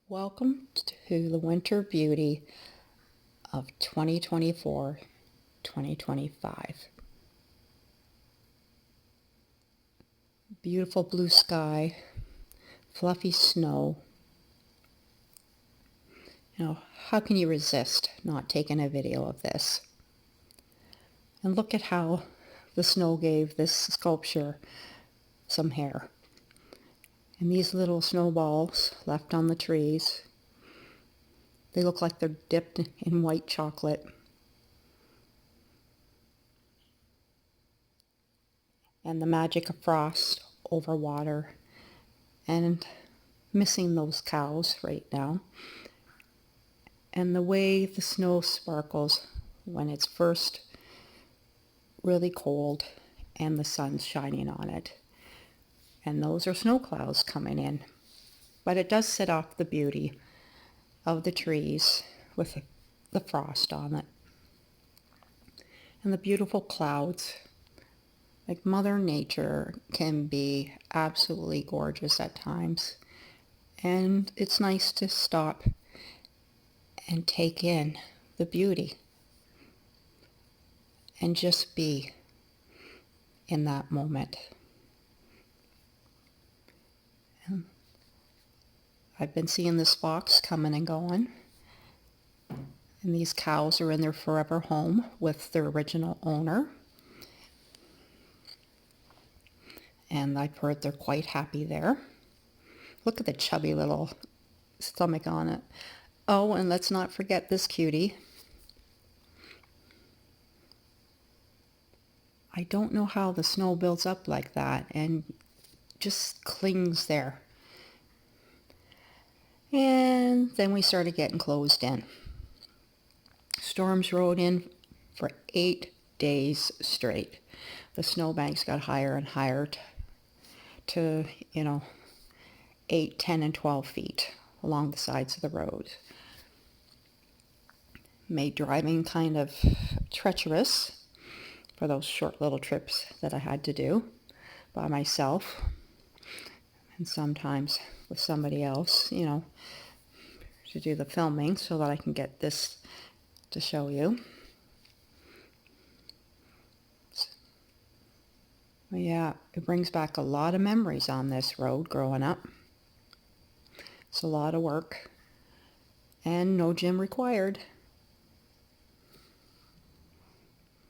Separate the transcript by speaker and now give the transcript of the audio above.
Speaker 1: Welcome to the winter beauty of 2024-2025. Beautiful blue sky, fluffy snow. How can you resist not taking a video of this? And look at how the snow gave this sculpture some hair. And these little snowballs left on the trees, they look like they're dipped in white chocolate. And the magic of frost over water, and missing those cows right now. And the way the snow sparkles when it's first really cold and the sun's shining on it. And those are snow clouds coming in. But it does set off the beauty of the trees with the frost on it. And the beautiful clouds. Like Mother Nature can be absolutely gorgeous at times. And it's nice to stop and take in the beauty and just be in that moment. I've been seeing this fox coming and going, and these cows are in their forever home with their original owner, and I've heard they're quite happy there. Look at the chubby little stomach on it. Oh, and let's not forget this cutie. I don't know how the snow builds up like that and just clings there. And then we started getting closed in. Storms rode in for 8 days straight. The snowbanks got higher and higher to 8, 10, and 12 feet along the sides of the road. Made driving kind of treacherous for those short little trips that I had to do by myself, and sometimes with somebody else, to do the filming so that I can get this to show you. Yeah, it brings back a lot of memories on this road growing up. It's a lot of work and no gym required.